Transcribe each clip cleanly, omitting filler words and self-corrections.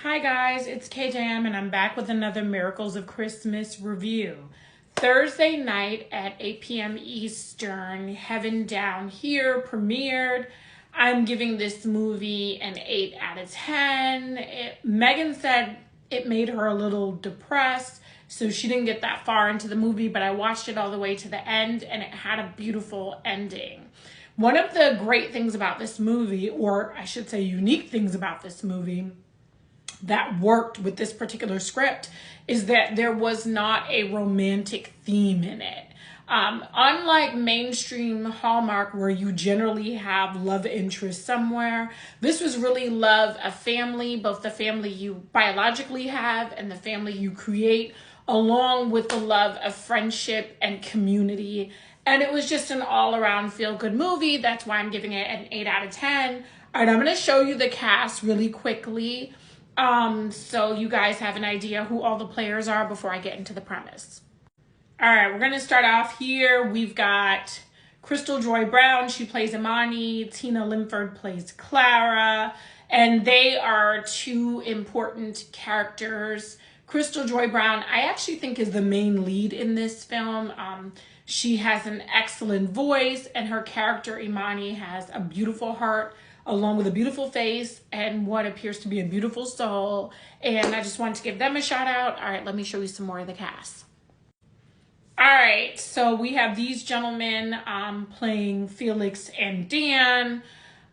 Hi guys, it's KJM and I'm back with another Miracles of Christmas review. Thursday night at 8 p.m. Eastern, Heaven Down Here premiered. I'm giving this movie an 8 out of 10. Megan said it made her a little depressed, so she didn't get that far into the movie, but I watched it all the way to the end and it had a beautiful ending. One of the great things about this movie, or I should say unique things about this movie, that worked with this particular script is that there was not a romantic theme in it. Unlike mainstream Hallmark, where you generally have love interest somewhere, this was really love a family, both the family you biologically have and the family you create, along with the love of friendship and community. And it was just an all-around feel-good movie. That's why I'm giving it an 8 out of 10. All right, I'm going to show you the cast really quickly, so you guys have an idea who all the players are before I get into the premise. All right, we're going to start off here. We've got Crystal Joy Brown. She plays Imani. Tina Linford plays Clara. And they are two important characters. Crystal Joy Brown, I actually think, is the main lead in this film. She has an excellent voice, and her character, Imani, has a beautiful heart, along with a beautiful face and what appears to be a beautiful soul. And I just wanted to give them a shout out. All right, let me show you some more of the cast. All right, so we have these gentlemen playing Felix and Dan.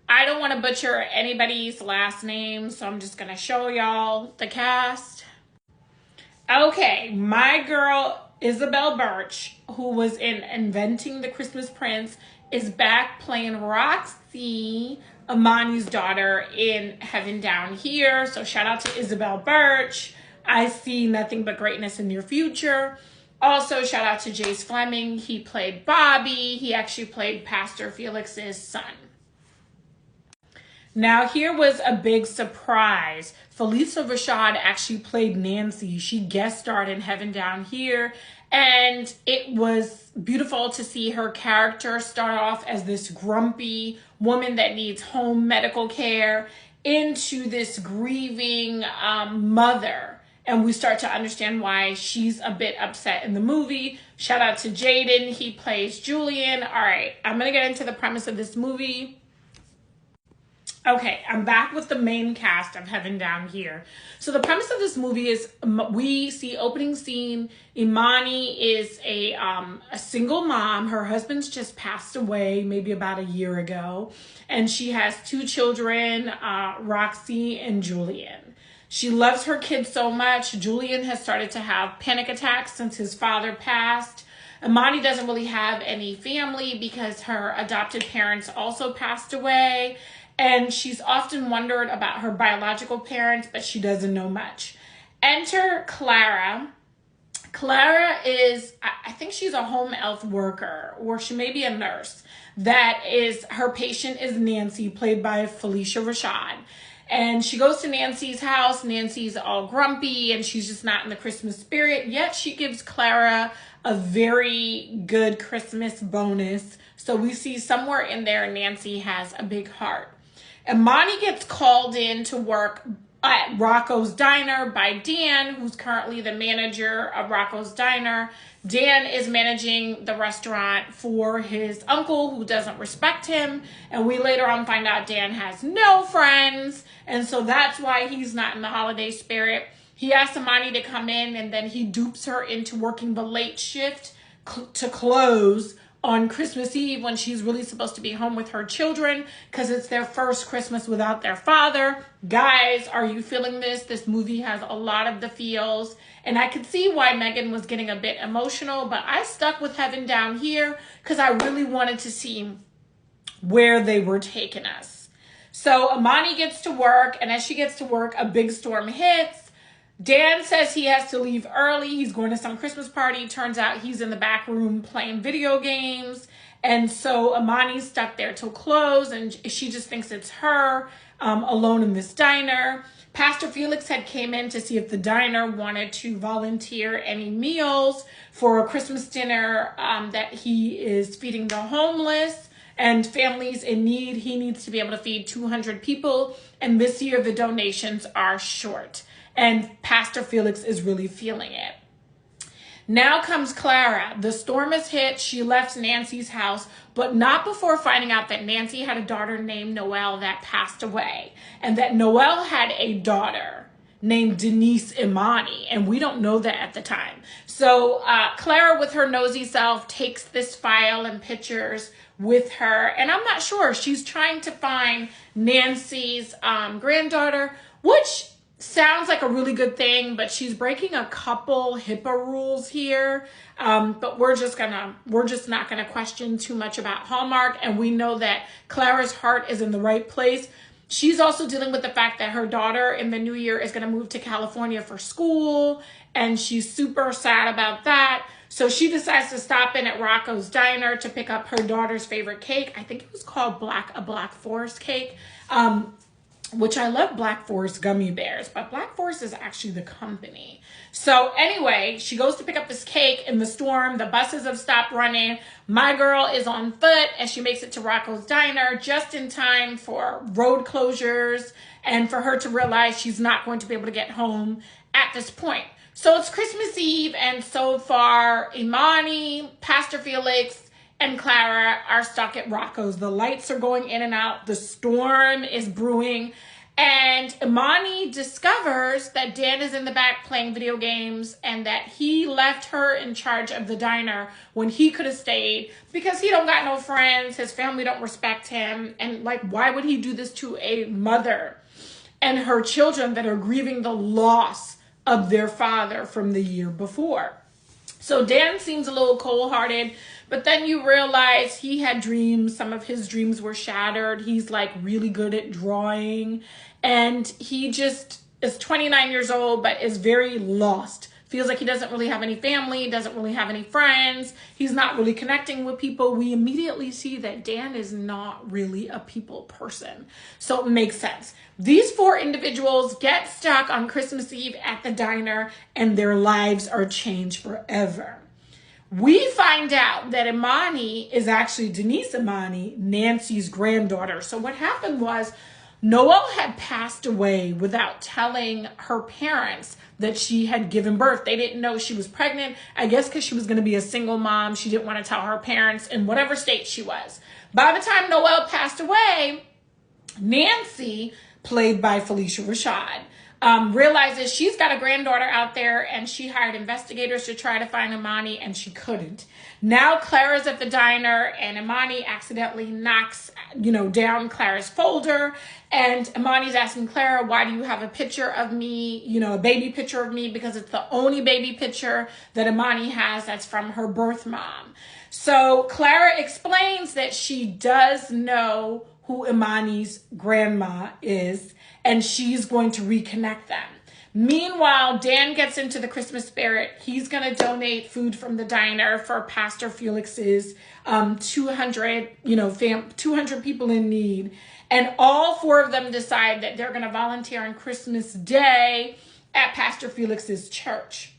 I don't want to butcher anybody's last name, so I'm just gonna show y'all the cast. Okay, my girl Isabel Birch, who was in Inventing the Christmas Prince, is back playing Roxy, Imani's daughter, in Heaven Down Here. So shout out to Isabel Birch. I see nothing but greatness in your future. Also, shout out to Jace Fleming. He played Bobby. He actually played Pastor Felix's son. Now, here was a big surprise. Phylicia Rashad actually played Nancy. She guest starred in Heaven Down Here. And it was beautiful to see her character start off as this grumpy woman that needs home medical care into this grieving mother. And we start to understand why she's a bit upset in the movie. Shout out to Jaden. He plays Julian. All right, I'm going to get into the premise of this movie. Okay, I'm back with the main cast of Heaven Down Here. So the premise of this movie is we see opening scene. Imani is a single mom. Her husband's just passed away maybe about a year ago. And she has two children, Roxy and Julian. She loves her kids so much. Julian has started to have panic attacks since his father passed. Imani doesn't really have any family because her adopted parents also passed away. And she's often wondered about her biological parents, but she doesn't know much. Enter Clara. Clara is, I think she's a home health worker, or she may be a nurse. Her patient is Nancy, played by Phylicia Rashad. And she goes to Nancy's house. Nancy's all grumpy and she's just not in the Christmas spirit. Yet she gives Clara a very good Christmas bonus. So we see somewhere in there Nancy has a big heart. Imani gets called in to work at Rocco's Diner by Dan, who's currently the manager of Rocco's Diner. Dan is managing the restaurant for his uncle, who doesn't respect him. And we later on find out Dan has no friends. And so that's why he's not in the holiday spirit. He asks Imani to come in, and then he dupes her into working the late shift to close on Christmas Eve, when she's really supposed to be home with her children because it's their first Christmas without their father. Guys, are you feeling this? This movie has a lot of the feels, and I could see why Megan was getting a bit emotional, but I stuck with Heaven Down Here because I really wanted to see where they were taking us. So Imani gets to work, and as she gets to work, a big storm hits. Dan says he has to leave early. He's going to some Christmas party. Turns out he's in the back room playing video games. And so Imani's stuck there till close, and she just thinks it's her alone in this diner. Pastor Felix had came in to see if the diner wanted to volunteer any meals for a Christmas dinner that he is feeding the homeless. and families in need. He needs to be able to feed 200 people. And this year, the donations are short. And Pastor Felix is really feeling it. Now comes Clara. The storm has hit. She left Nancy's house, but not before finding out that Nancy had a daughter named Noelle that passed away, and that Noelle had a daughter named Denise Imani, and we don't know that at the time. So Clara, with her nosy self, takes this file and pictures with her, and I'm not sure. She's trying to find Nancy's granddaughter, which sounds like a really good thing, but she's breaking a couple HIPAA rules here. But we're just not gonna question too much about Hallmark, and we know that Clara's heart is in the right place. She's also dealing with the fact that her daughter in the new year is gonna move to California for school, and she's super sad about that. So she decides to stop in at Rocco's Diner to pick up her daughter's favorite cake. I think it was called a Black Forest cake. Which I love Black Forest gummy bears, but Black Forest is actually the company. So anyway, she goes to pick up this cake in the storm. The buses have stopped running. My girl is on foot and she makes it to Rocco's Diner just in time for road closures and for her to realize she's not going to be able to get home at this point. So it's Christmas Eve, and so far, Imani, Pastor Felix, and Clara are stuck at Rocco's. The lights are going in and out. The storm is brewing. And Imani discovers that Dan is in the back playing video games and that he left her in charge of the diner when he could have stayed because he don't got no friends. His family don't respect him. And like, why would he do this to a mother and her children that are grieving the loss of their father from the year before? So Dan seems a little cold-hearted, but then you realize he had dreams. Some of his dreams were shattered. He's like really good at drawing, and he just is 29 years old, but is very lost. Feels like he doesn't really have any family, doesn't really have any friends. He's not really connecting with people. We immediately see that Dan is not really a people person. So it makes sense. These four individuals get stuck on Christmas Eve at the diner, and their lives are changed forever. We find out that Imani is actually Denise Imani, Nancy's granddaughter. So what happened was Noelle had passed away without telling her parents that she had given birth. They didn't know she was pregnant. I guess because she was going to be a single mom. She didn't want to tell her parents in whatever state she was. By the time Noelle passed away, Nancy, played by Felicia Rashad, realizes she's got a granddaughter out there, and she hired investigators to try to find Imani, and she couldn't. Now Clara's at the diner, and Imani accidentally knocks, down Clara's folder, and Imani's asking Clara, why do you have a picture of me, a baby picture of me, because it's the only baby picture that Imani has that's from her birth mom. So Clara explains that she does know who Imani's grandma is, and she's going to reconnect them. Meanwhile, Dan gets into the Christmas spirit. He's going to donate food from the diner for Pastor Felix's 200 people in need. And all four of them decide that they're going to volunteer on Christmas Day at Pastor Felix's church.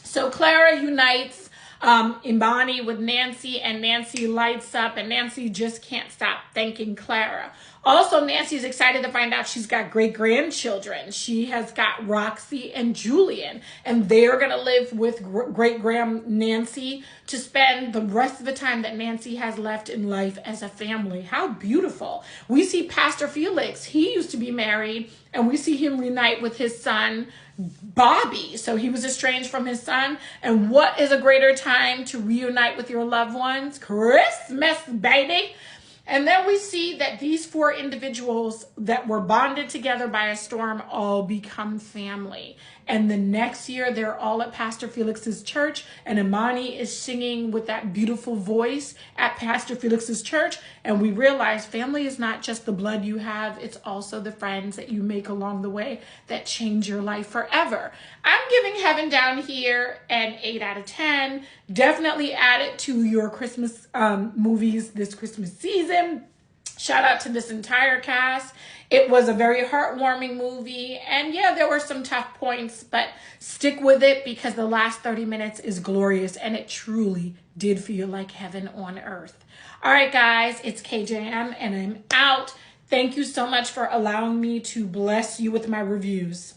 So Clara unites Imani with Nancy, and Nancy lights up, and Nancy just can't stop thanking Clara. Also, Nancy's excited to find out she's got great-grandchildren. She has got Roxy and Julian, and they're going to live with great-grand Nancy to spend the rest of the time that Nancy has left in life as a family. How beautiful. We see Pastor Felix. He used to be married, and we see him reunite with his son, Bobby. So he was estranged from his son. And what is a greater time to reunite with your loved ones? Christmas, baby. And then we see that these four individuals that were bonded together by a storm all become family. And the next year, they're all at Pastor Felix's church, and Imani is singing with that beautiful voice at Pastor Felix's church. And we realize family is not just the blood you have, it's also the friends that you make along the way that change your life forever. I'm giving Heaven Down Here an 8 out of 10. Definitely add it to your Christmas movies this Christmas season. Shout out to this entire cast. It was a very heartwarming movie. And yeah, there were some tough points, but stick with it because the last 30 minutes is glorious, and it truly did feel like heaven on earth. All right, guys, it's KJM and I'm out. Thank you so much for allowing me to bless you with my reviews.